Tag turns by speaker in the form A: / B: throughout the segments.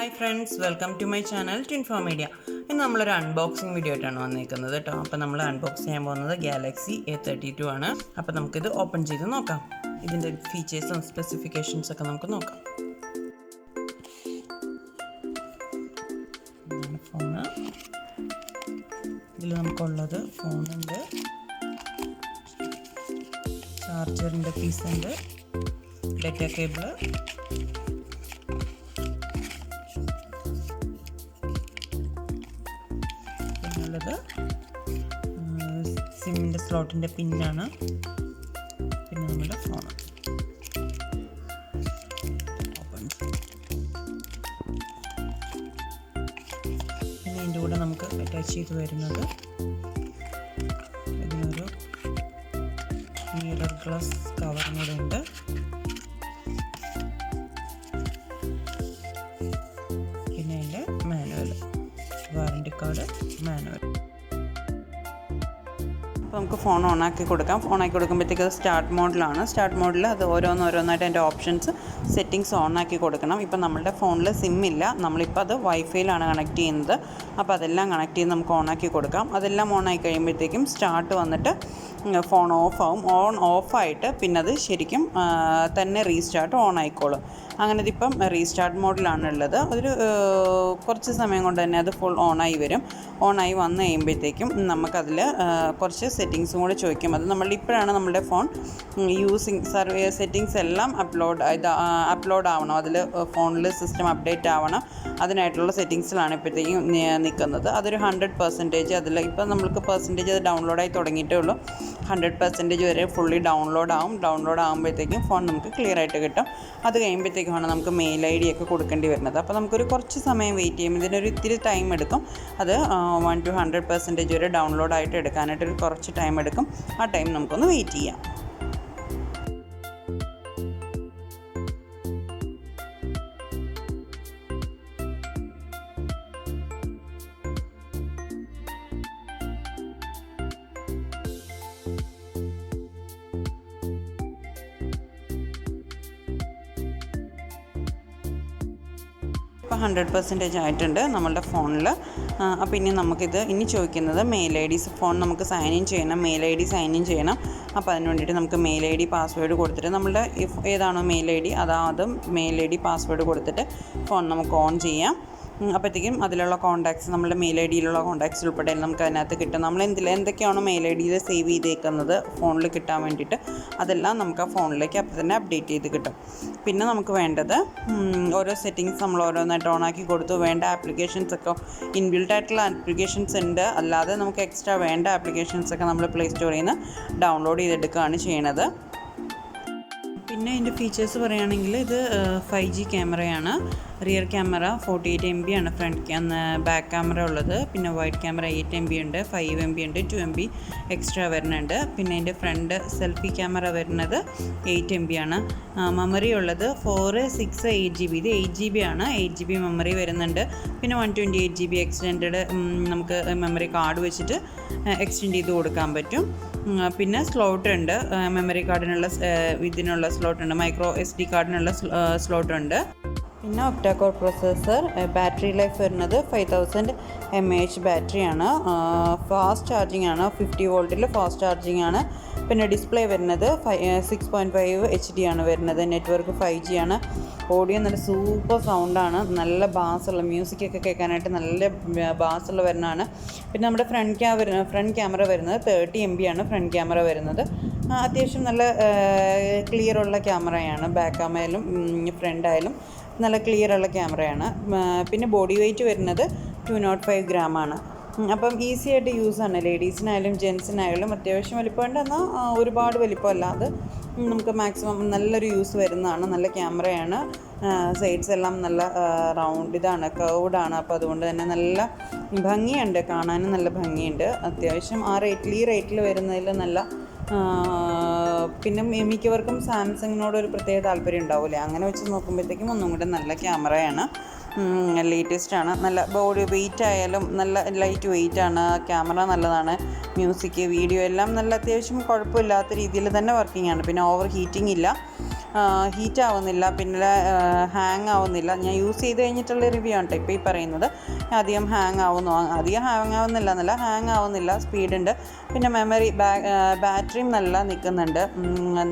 A: Hi friends, welcome to my channel Twinfo media. ഇന്ന് നമ്മളൊരു unboxing video ആയിട്ടാണ് വന്നിരിക്കുന്നത് കേട്ടോ. അപ്പോൾ നമ്മൾ അൺബോക്സ് ചെയ്യാൻ പോകുന്നത് Galaxy A32 ആണ്. അപ്പോൾ നമുക്കിത് ഓപ്പൺ ചെയ്ത് നോക്കാം. ഇതിൻ്റെ ഫീച്ചേഴ്സും സ്പെസിഫിക്കേഷൻസ് ഒക്കെ നമുക്ക് നോക്കാം. ഫോണ് ഇതിൽ നമുക്കുള്ളത് ഫോണുണ്ട്, ചാർജറിൻ്റെ പീസുണ്ട്, ഡാറ്റ കേബിള്, പിന്നുള്ളത് സിമ്മിൻ്റെ സ്ലോട്ടിൻ്റെ പിന്നാണ്, പിന്നെ നമ്മുടെ ഫോൺ. പിന്നെ ഇതിൻ്റെ കൂടെ നമുക്ക് അറ്റാച്ച് ചെയ്ത് വരുന്നത് ഇതിനൊരു മിറർ ഗ്ലാസ് കവറും കൂടെ ഉണ്ട്. പിന്നെ അതിൻ്റെ മാനുവൽ, വാറണ്ടി കാർഡ്, മാനുവൽ. അപ്പോൾ നമുക്ക് ഫോൺ ഓണാക്കി കൊടുക്കാം. ഓണാക്കി കൊടുക്കുമ്പോഴത്തേക്ക് അത് സ്റ്റാർട്ട് മോഡിലാണ്. സ്റ്റാർട്ട് മോഡിൽ അത് ഓരോന്നായിട്ട് അതിൻ്റെ ഓപ്ഷൻസ് സെറ്റിങ്സ് ഓണാക്കി കൊടുക്കണം. ഇപ്പം നമ്മളുടെ ഫോണിൽ സിം ഇല്ല, നമ്മളിപ്പോൾ അത് വൈഫൈയിലാണ് കണക്ട് ചെയ്യുന്നത്. അപ്പോൾ അതെല്ലാം കണക്ട് ചെയ്ത് നമുക്ക് ഓണാക്കി കൊടുക്കാം. അതെല്ലാം ഓണായി കഴിയുമ്പോഴത്തേക്കും സ്റ്റാർട്ട് വന്നിട്ട് ഫോൺ ഓഫാവും. ഓഫായിട്ട് പിന്നെ അത് ശരിക്കും തന്നെ റീസ്റ്റാർട്ട് ഓൺ ആയിക്കോളും. അങ്ങനെ ഇതിപ്പം റീസ്റ്റാർട്ട് മോഡിലാണ് ഉള്ളത്. അതൊരു കുറച്ച് സമയം കൊണ്ട് തന്നെ അത് ഫുൾ ഓണായി വരും. ഓണായി വന്നു കഴിയുമ്പോഴത്തേക്കും നമുക്കതിൽ കുറച്ച് സെറ്റിങ്സും കൂടെ ചോദിക്കും. അത് ഇപ്പോഴാണ് നമ്മളുടെ ഫോൺ യൂസിങ് സെറ്റിങ്സ് എല്ലാം അപ്ലോഡ് ആവണം. അതിൽ ഫോണിൽ സിസ്റ്റം അപ്ഡേറ്റ് ആവണം. അതിനായിട്ടുള്ള സെറ്റിങ്സിലാണ് ഇപ്പോഴത്തേക്കും നിൽക്കുന്നത്. അതൊരു 100% അതിൽ ഇപ്പം നമ്മൾക്ക് പെർസെൻറ്റേജ് അത് ഡൗൺലോഡായി തുടങ്ങിയിട്ടേ ഉള്ളൂ. 100% വരെ ഫുള്ളി ഡൗൺലോഡ് ആകുമ്പോഴത്തേക്കും ഫോൺ നമുക്ക് ക്ലിയർ ആയിട്ട് കിട്ടും. അത് കഴിയുമ്പോഴത്തേക്കുമാണ് നമുക്ക് മെയിൽ ID ഒക്കെ കൊടുക്കേണ്ടി വരുന്നത്. അപ്പോൾ നമുക്കൊരു കുറച്ച് സമയം വെയിറ്റ് ചെയ്യും. ഇതിനൊരു ഇത്തിരി ടൈം എടുക്കും. അത് 1 to 100% വരെ ഡൗൺലോഡായിട്ട് എടുക്കാനായിട്ടൊരു കുറച്ച് ടൈം എടുക്കും. ആ ടൈം നമുക്കൊന്ന് വെയിറ്റ് ചെയ്യാം. ഇപ്പോൾ 100% ആയിട്ടുണ്ട് നമ്മളുടെ ഫോണിൽ. അപ്പോൾ ഇനി നമുക്കിത് ചോദിക്കുന്നത് മെയിൽ ID. ഫോൺ നമുക്ക് സൈൻ ഇൻ ചെയ്യണം, മെയിൽ ID സൈൻ ഇൻ ചെയ്യണം. അപ്പോൾ അതിന് വേണ്ടിയിട്ട് നമുക്ക് മെയിൽ ID പാസ്വേഡ് കൊടുത്തിട്ട് നമ്മളുടെ ഏതാണോ മെയിൽ ID അതും മെയിൽ ID പാസ്വേഡ് കൊടുത്തിട്ട് ഫോൺ നമുക്ക് ഓൺ ചെയ്യാം. അപ്പോഴത്തേക്കും അതിലുള്ള കോൺടാക്ട്സ്, നമ്മുടെ മെയിൽ IDയിലുള്ള കോൺടാക്ട്സ് ഉൾപ്പെടെ നമുക്ക് അതിനകത്ത് കിട്ടും. നമ്മൾ എന്തൊക്കെയാണോ മെയിൽ IDയിൽ സേവ് ചെയ്തേക്കുന്നത് ഫോണിൽ കിട്ടാൻ വേണ്ടിയിട്ട് അതെല്ലാം നമുക്ക് ആ ഫോണിലേക്ക് അപ്പോൾ തന്നെ അപ്ഡേറ്റ് ചെയ്ത് കിട്ടും. പിന്നെ നമുക്ക് വേണ്ടത് ഓരോ സെറ്റിങ്സ് നമ്മൾ ഓരോന്നായിട്ട് ഓണാക്കി കൊടുത്തു. വേണ്ട ആപ്ലിക്കേഷൻസൊക്കെ ഇൻബിൽട്ട് ആയിട്ടുള്ള ആപ്ലിക്കേഷൻസ് ഉണ്ട്. അല്ലാതെ നമുക്ക് എക്സ്ട്രാ വേണ്ട ആപ്ലിക്കേഷൻസൊക്കെ നമ്മൾ പ്ലേ സ്റ്റോറിൽ നിന്ന് ഡൗൺലോഡ് ചെയ്തെടുക്കുകയാണ് ചെയ്യണത്. പിന്നെ ഇതിൻ്റെ ഫീച്ചേഴ്സ് പറയുകയാണെങ്കിൽ ഇത് 5G ക്യാമറയാണ്. റിയർ ക്യാമറ 48 MB ആണ് ബാക്ക് ക്യാമറ ഉള്ളത്. പിന്നെ വൈഡ് ക്യാമറ 8 MB ഉണ്ട്, 5 MB ഉണ്ട്, 2 MB എക്സ്ട്രാ വരുന്നുണ്ട്. പിന്നെ അതിൻ്റെ ഫ്രണ്ട് സെൽഫി ക്യാമറ വരുന്നത് 8 MB ആണ്. മെമ്മറി ഉള്ളത് 4, 6, 8 GB. ഇത് 8 GB ആണ്. 8 GB മെമ്മറി വരുന്നുണ്ട്. പിന്നെ 128 GB എക്സ്റ്റെൻഡ് നമുക്ക് മെമ്മറി കാർഡ് വെച്ചിട്ട് എക്സ്റ്റെൻഡ് ചെയ്ത് കൊടുക്കാൻ പറ്റും. പിന്നെ സ്ലോട്ട് ഉണ്ട്, മെമ്മറി കാർഡിനുള്ള ഇതിനുള്ള സ്ലോട്ട് ഉണ്ട്, മൈക്രോ SD കാർഡിനുള്ള സ്ലോട്ട് ഉണ്ട്. പിന്നെ ഒക്ടാകോർ പ്രോസസ്സർ. ബാറ്ററി ലൈഫ് വരുന്നത് 5000 mAh ബാറ്ററിയാണ്. ഫാസ്റ്റ് ചാർജിങ് ആണ്, 50 വോൾട്ടിൽ ഫാസ്റ്റ് ചാർജിങ് ആണ്. പിന്നെ ഡിസ്പ്ലേ വരുന്നത് 6.5 HD ആണ് വരുന്നത്. നെറ്റ്വർക്ക് 5G ആണ്. ഓഡിയോ നല്ല സൂപ്പർ സൗണ്ടാണ്, നല്ല ബാസുള്ള മ്യൂസിക്കൊക്കെ കേൾക്കാനായിട്ട് നല്ല ബാസുള്ള വരുന്നതാണ്. പിന്നെ നമ്മുടെ ഫ്രണ്ട് ക്യാമറ വരുന്നത് 30 MB ആണ് ഫ്രണ്ട് ക്യാമറ വരുന്നത്. അത്യാവശ്യം നല്ല ക്ലിയർ ഉള്ള ക്യാമറയാണ്. ബാക്ക് ആയാലും ഫ്രണ്ട് ആയാലും നല്ല ക്ലിയർ ഉള്ള ക്യാമറയാണ്. പിന്നെ ബോഡി വെയ്റ്റ് വരുന്നത് 205 ഗ്രാമാണ്. അപ്പം ഈസി ആയിട്ട് യൂസാണ്. ലേഡീസിനായാലും ജെൻസിനായാലും അത്യാവശ്യം വലിപ്പമുണ്ട്, എന്നാൽ ഒരുപാട് വലിപ്പമല്ലാതെ നമുക്ക് മാക്സിമം നല്ലൊരു യൂസ് വരുന്നതാണ്. നല്ല ക്യാമറയാണ്. സൈഡ്സ് എല്ലാം നല്ല കർവ്ഡാണ്. അപ്പോൾ അതുകൊണ്ട് തന്നെ നല്ല ഭംഗിയുണ്ട്, കാണാനും നല്ല ഭംഗിയുണ്ട്. അത്യാവശ്യം ഈ റേറ്റിൽ വരുന്നതിൽ നല്ല. പിന്നെ മിക്കവർക്കും സാംസങ്ങിനോട് ഒരു പ്രത്യേക താല്പര്യം ഉണ്ടാവില്ലേ, അങ്ങനെ വെച്ച് നോക്കുമ്പോഴത്തേക്കും ഒന്നും കൂടെ നല്ല ക്യാമറയാണ്. ലേറ്റസ്റ്റാണ്. നല്ല ബോഡി വെയിറ്റ് ആയാലും നല്ല ലൈറ്റ് വെയിറ്റാണ്. ക്യാമറ നല്ലതാണ്. മ്യൂസിക്, വീഡിയോ എല്ലാം നല്ല അത്യാവശ്യം കുഴപ്പമില്ലാത്ത രീതിയിൽ തന്നെ വർക്കിംഗ് ആണ്. പിന്നെ ഓവർ ഹീറ്റിംഗ് ഇല്ല. ഹീറ്റ് ആവുന്നില്ല, പിന്നെ ഹാങ് ആവുന്നില്ല. ഞാൻ യൂസ് ചെയ്ത് കഴിഞ്ഞിട്ടുള്ള റിവ്യൂ ആണ് കേട്ടോ ഇപ്പോൾ ഈ പറയുന്നത്. അധികം ഹാങ് ആവുന്നില്ല എന്നല്ല, ഹാങ് ആവുന്നില്ല, സ്പീഡുണ്ട്. പിന്നെ മെമ്മറി ബാറ്ററിയും നല്ല നിൽക്കുന്നുണ്ട്,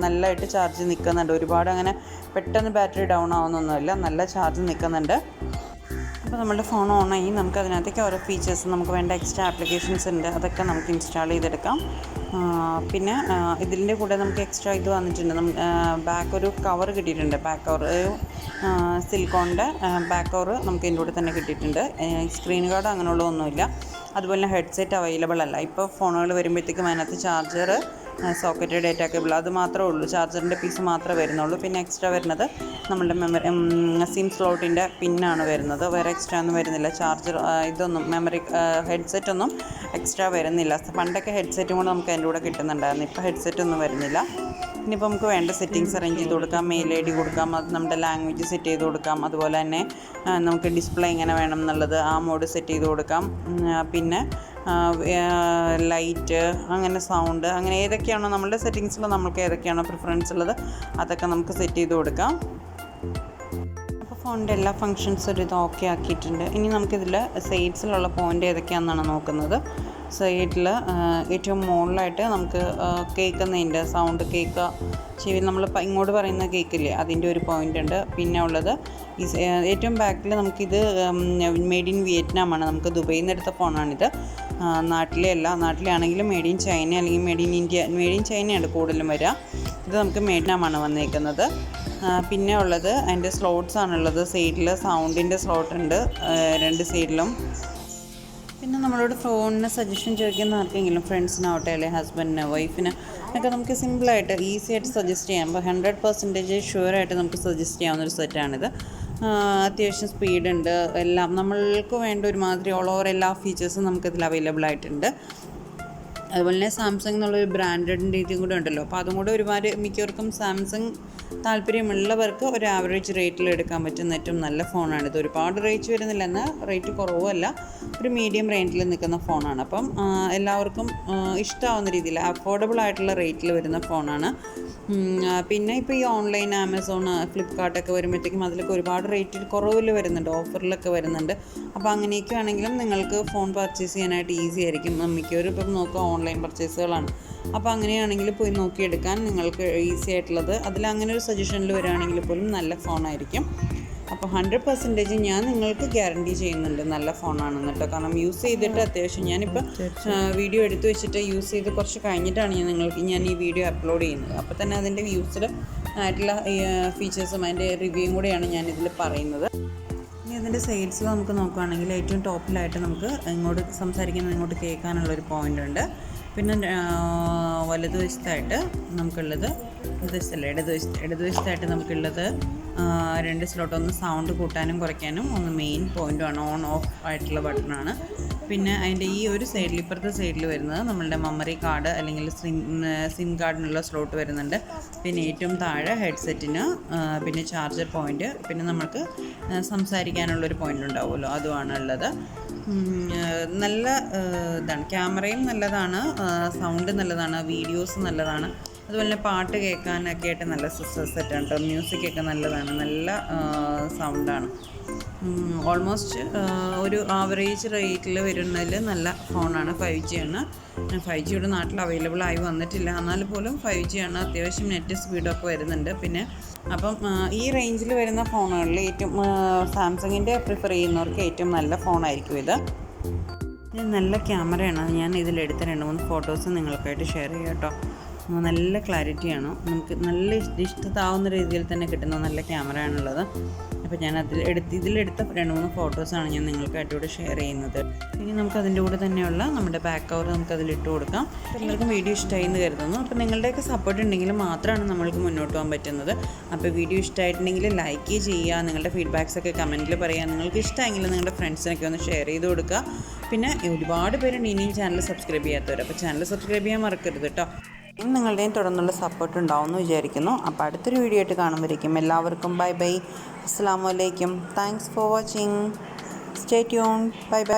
A: നല്ലതായിട്ട് ചാർജ് നിൽക്കുന്നുണ്ട്. ഒരുപാട് അങ്ങനെ പെട്ടെന്ന് ബാറ്ററി ഡൗൺ ആവുന്നൊന്നുമില്ല, നല്ല ചാർജ് നിൽക്കുന്നുണ്ട്. അപ്പോൾ നമ്മുടെ ഫോൺ ഓണായി നമുക്ക് അതിനകത്തേക്ക് ഓരോ ഫീച്ചേഴ്സ്, നമുക്ക് വേണ്ട എക്സ്ട്രാ ആപ്ലിക്കേഷൻസ് ഉണ്ട്, അതൊക്കെ നമുക്ക് ഇൻസ്റ്റാൾ ചെയ്തെടുക്കാം. പിന്നെ ഇതിൻ്റെ കൂടെ നമുക്ക് എക്സ്ട്രാ ഇത് വന്നിട്ടുണ്ട്, ബാക്ക് ഒരു കവർ കിട്ടിയിട്ടുണ്ട്. ബാക്ക് കവർ സിലിക്കോണിൻ്റെ ബാക്ക് കവർ നമുക്ക് ഇതിൻ്റെ കൂടെ തന്നെ കിട്ടിയിട്ടുണ്ട്. സ്ക്രീൻ ഗാർഡ് അങ്ങനെയുള്ളതൊന്നുമില്ല. അതുപോലെ ഹെഡ്സെറ്റ് അവൈലബിൾ അല്ല. ഇപ്പോൾ ഫോണുകൾ വരുമ്പോഴത്തേക്കും അതിനകത്ത് ചാർജർ, സോക്കറ്റ്, ഡേറ്റാ കേബിൾ അത് മാത്രമേ ഉള്ളൂ, ചാർജറിൻ്റെ പീസ് മാത്രമേ വരുന്നുള്ളൂ. പിന്നെ എക്സ്ട്രാ വരുന്നത് നമ്മളുടെ സിം സ്ലോട്ടിൻ്റെ പിന്നാണ് വരുന്നത്, വേറെ എക്സ്ട്രാ ഒന്നും വരുന്നില്ല. ചാർജർ ഇതൊന്നും ഹെഡ്സെറ്റൊന്നും എക്സ്ട്രാ വരുന്നില്ല. പണ്ടൊക്കെ ഹെഡ്സെറ്റും കൂടെ നമുക്ക് അതിൻ്റെ കൂടെ കിട്ടുന്നുണ്ടായിരുന്നു, ഇപ്പോൾ ഹെഡ്സെറ്റൊന്നും വരുന്നില്ല. ഇനിയിപ്പോൾ നമുക്ക് വേണ്ട സെറ്റിങ്സ് അറേഞ്ച് ചെയ്ത് കൊടുക്കാം, മെയിൽ ഐ ഡി കൊടുക്കാം, അത് നമ്മുടെ ലാംഗ്വേജ് സെറ്റ് ചെയ്ത് കൊടുക്കാം. അതുപോലെ തന്നെ നമുക്ക് ഡിസ്പ്ലേ എങ്ങനെ വേണം എന്നുള്ളത് ആ മോഡ് സെറ്റ് ചെയ്ത് കൊടുക്കാം. പിന്നെ ലൈറ്റ്, അങ്ങനെ സൗണ്ട്, അങ്ങനെ ഏതൊക്കെയാണോ നമ്മളുടെ സെറ്റിങ്സിൽ നമുക്ക് ഏതൊക്കെയാണോ പ്രിഫറൻസ് ഉള്ളത് അതൊക്കെ നമുക്ക് സെറ്റ് ചെയ്ത് കൊടുക്കാം. അപ്പോൾ ഫോണിൻ്റെ എല്ലാ ഫങ്ഷൻസും ഒരു ഇത് ഓക്കെ ആക്കിയിട്ടുണ്ട്. ഇനി നമുക്കിതിൽ സൈഡ്സിലുള്ള പോയിൻ്റ് ഏതൊക്കെയാണെന്നാണ് നോക്കുന്നത്. സൈഡിൽ ഏറ്റവും മുകളിലായിട്ട് നമുക്ക് കേൾക്കുന്നതിൻ്റെ സൗണ്ട് ചെവി നമ്മൾ ഇങ്ങോട്ട് പറയുന്ന കേൾക്കില്ലേ, അതിൻ്റെ ഒരു പോയിൻ്റ് ഉണ്ട്. പിന്നെ ഉള്ളത് ഈ ഏറ്റവും ബാക്കിൽ നമുക്കിത് മെയ്ഡ് ഇൻ വിയറ്റ്നാമാണ്, നമുക്ക് ദുബൈയിൽ നിന്ന് എടുത്ത ഫോണാണിത്. നാട്ടിലെ ആണെങ്കിലും മെയ്ഡ് ഇൻ ചൈന അല്ലെങ്കിൽ made in India, made in ചൈനയാണ് കൂടുതലും വരിക. ഇത് നമുക്ക് മെയ്ഡിനാമാണ് വന്നേക്കുന്നത്. പിന്നെ ഉള്ളത് അതിൻ്റെ സ്ലോട്ട്സ് ആണുള്ളത്. സൈഡിൽ സൗണ്ടിൻ്റെ സ്ലോട്ട് ഉണ്ട് 2 സൈഡിലും. പിന്നെ നമ്മളോട് ഫോണിന് സജഷൻ ചോദിക്കുന്ന ആർക്കെങ്കിലും, ഫ്രണ്ട്സിനാവട്ടെ അല്ലെങ്കിൽ ഹസ്ബൻഡിന്, വൈഫിന് ഒക്കെ നമുക്ക് സിമ്പിളായിട്ട് ഈസി ആയിട്ട് സജസ്റ്റ് ചെയ്യാം. അപ്പോൾ 100% ഷുവറായിട്ട് നമുക്ക് സജസ്റ്റ് ചെയ്യാവുന്നൊരു സെറ്റാണിത്. അത്യാവശ്യം സ്പീഡുണ്ട്, എല്ലാം നമ്മൾക്ക് വേണ്ട ഒരുമാതിരി ഓൾ ഓവർ എല്ലാ ഫീച്ചേഴ്സും നമുക്കിതിൽ അവൈലബിൾ ആയിട്ടുണ്ട്. അതുപോലെ തന്നെ സാംസങ് എന്നുള്ളൊരു ബ്രാൻഡഡിൻ്റെ ഇതും കൂടെ ഉണ്ടല്ലോ, അപ്പോൾ അതും കൂടെ ഒരുപാട് മിക്കവർക്കും സാംസങ് താല്പര്യമുള്ളവർക്ക് ഒരു ആവറേജ് റേറ്റിൽ എടുക്കാൻ പറ്റുന്ന ഏറ്റവും നല്ല ഫോണാണിത്. ഒരുപാട് റേറ്റ് വരുന്നില്ല, എന്നാൽ റേറ്റ് കുറവുമല്ല, ഒരു മീഡിയം റേഞ്ചിൽ നിൽക്കുന്ന ഫോണാണ്. അപ്പം എല്ലാവർക്കും ഇഷ്ടമാവുന്ന രീതിയിൽ അഫോർഡബിൾ ആയിട്ടുള്ള റേറ്റിൽ വരുന്ന ഫോണാണ്. പിന്നെ ഇപ്പോൾ ഈ ഓൺലൈൻ ആമസോൺ, ഫ്ലിപ്കാർട്ടൊക്കെ വരുമ്പോഴത്തേക്കും അതിലൊക്കെ ഒരുപാട് റേറ്റിൽ കുറവിൽ വരുന്നുണ്ട്, ഓഫറിലൊക്കെ വരുന്നുണ്ട്. അപ്പോൾ അങ്ങനെയൊക്കെ ആണെങ്കിലും നിങ്ങൾക്ക് ഫോൺ പർച്ചേസ് ചെയ്യാനായിട്ട് ഈസി ആയിരിക്കും. മിക്കവരും ഇപ്പം നോക്കുക ഓൺലൈൻ പർച്ചേസുകളാണ്. അപ്പോൾ അങ്ങനെയാണെങ്കിൽ പോയി നോക്കിയെടുക്കാൻ നിങ്ങൾക്ക് ഈസി ആയിട്ടുള്ളത്, അതിലങ്ങനെ ഒരു സജഷനിൽ വരികയാണെങ്കിൽ പോലും നല്ല ഫോണായിരിക്കും. അപ്പോൾ 100% ഞാൻ നിങ്ങൾക്ക് ഗ്യാരണ്ടി ചെയ്യുന്നുണ്ട് നല്ല ഫോണാണെന്ന് കേട്ടോ. കാരണം യൂസ് ചെയ്തിട്ട് അത്യാവശ്യം ഞാനിപ്പോൾ വീഡിയോ എടുത്തു വെച്ചിട്ട് യൂസ് ചെയ്ത് കുറച്ച് കഴിഞ്ഞിട്ടാണ് ഞാൻ ഈ വീഡിയോ അപ്ലോഡ് ചെയ്യുന്നത്. അപ്പോൾ തന്നെ അതിൻ്റെ യൂസ്ഡ് ആയിട്ടുള്ള ഫീച്ചേഴ്സും അതിൻ്റെ റിവ്യൂയും കൂടെയാണ് ഞാനിതിൽ പറയുന്നത്. ഇനി അതിൻ്റെ സൈഡ്സിൽ നമുക്ക് നോക്കുകയാണെങ്കിൽ ഏറ്റവും ടോപ്പിലായിട്ട് നമുക്ക് ഇങ്ങോട്ട് സംസാരിക്കുന്നത് ഇങ്ങോട്ട് കേൾക്കാനുള്ളൊരു പോയിൻ്റ് ഉണ്ട്. പിന്നെ വലതുവശത്തായിട്ട് നമുക്കുള്ളത്, ഇടതുവശത്തായിട്ട് നമുക്കുള്ളത് 2 സ്ലോട്ട്, ഒന്ന് സൗണ്ട് കൂട്ടാനും കുറയ്ക്കാനും, ഒന്ന് മെയിൻ പോയിൻ്റുമാണ്, ഓൺ ഓഫ് ആയിട്ടുള്ള ബട്ടണാണ്. പിന്നെ അതിൻ്റെ ഈ ഒരു സൈഡിൽ, ഇപ്പുറത്തെ സൈഡിൽ വരുന്നത് നമ്മളുടെ മെമ്മറി കാർഡ് അല്ലെങ്കിൽ സിം കാർഡിനുള്ള സ്ലോട്ട് വരുന്നുണ്ട്. പിന്നെ ഏറ്റവും താഴെ ഹെഡ്സെറ്റിന്, പിന്നെ ചാർജർ പോയിൻ്റ്, പിന്നെ നമുക്ക് സംസാരിക്കാനുള്ളൊരു പോയിൻ്റ് ഉണ്ടാവുമല്ലോ, അതുമാണ് ഉള്ളത്. നല്ല ഇതാണ്, ക്യാമറയും നല്ലതാണ്, സൗണ്ട് നല്ലതാണ്, വീഡിയോസ് നല്ലതാണ്. അതുപോലെ തന്നെ പാട്ട് കേൾക്കാനൊക്കെ ആയിട്ട് നല്ല സെറ്റാണ് കേട്ടോ. മ്യൂസിക്കൊക്കെ നല്ലതാണ്, നല്ല സൗണ്ടാണ്. ഓൾമോസ്റ്റ് ഒരു ആവറേജ് റേറ്റിൽ വരുന്നതിൽ നല്ല ഫോണാണ്. 5G ആണ്. 5G ഇവിടെ നാട്ടിൽ അവൈലബിൾ ആയി വന്നിട്ടില്ല, എന്നാൽ പോലും 5G ആണ്. അത്യാവശ്യം നെറ്റ് സ്പീഡൊക്കെ വരുന്നുണ്ട്. പിന്നെ അപ്പം ഈ റേഞ്ചിൽ വരുന്ന ഫോണുകളിൽ ഏറ്റവും സാംസങ്ങിൻ്റെ പ്രിഫർ ചെയ്യുന്നവർക്ക് ഏറ്റവും നല്ല ഫോണായിരിക്കും ഇത്. നല്ല ക്യാമറയാണ്. ഞാൻ ഇതിലെടുത്ത 2-3 ഫോട്ടോസ് നിങ്ങൾക്കായിട്ട് ഷെയർ ചെയ്യാം കേട്ടോ. നല്ല ക്ലാരിറ്റിയാണ്, നമുക്ക് നല്ല ഇഷ്ടത്താവുന്ന രീതിയിൽ തന്നെ കിട്ടുന്ന നല്ല ക്യാമറയാണുള്ളത്. അപ്പോൾ ഞാൻ ഇതിലെടുത്ത 2-3 ഫോട്ടോസാണ് ഞാൻ നിങ്ങൾക്കായിട്ട് ഇവിടെ ഷെയർ ചെയ്യുന്നത്. ഇനി നമുക്ക് അതിൻ്റെ കൂടെ തന്നെയുള്ള നമ്മുടെ ബാക്ക് കവർ നമുക്ക് അതിലിട്ട് കൊടുക്കാം. എല്ലാവർക്കും വീഡിയോ ഇഷ്ടമായി എന്ന് കരുതുന്നു. അപ്പോൾ നിങ്ങളുടെയൊക്കെ സപ്പോർട്ട് ഉണ്ടെങ്കിൽ മാത്രമാണ് നമ്മൾക്ക് മുന്നോട്ട് പോകാൻ പറ്റുന്നത്. അപ്പോൾ വീഡിയോ ഇഷ്ടമായിട്ടുണ്ടെങ്കിൽ ലൈക്ക് ചെയ്യുക, നിങ്ങളുടെ ഫീഡ്ബാക്സൊക്കെ കമൻറ്റിൽ പറയുക. നിങ്ങൾക്ക് ഇഷ്ടമെങ്കിൽ നിങ്ങളുടെ ഫ്രണ്ട്സിനൊക്കെ ഒന്ന് ഷെയർ ചെയ്ത് കൊടുക്കുക. പിന്നെ ഒരുപാട് പേരുണ്ട് ഇനിയും ചാനൽ സബ്സ്ക്രൈബ് ചെയ്യാത്തവർ, അപ്പോൾ ചാനൽ സബ്സ്ക്രൈബ് ചെയ്യാൻ മറക്കരുത് കേട്ടോ. ഇനി നിങ്ങളുടെയും തുടർന്നുള്ള സപ്പോർട്ട് ഉണ്ടാവുമെന്ന് വിചാരിക്കുന്നു. അപ്പോൾ അടുത്തൊരു വീഡിയോ ആയിട്ട് കാണുമ്പോഴേക്കും എല്ലാവർക്കും ബൈ ബൈ, അസ്സലാമു അലൈക്കും. Thanks for watching. Stay tune. Bye bye.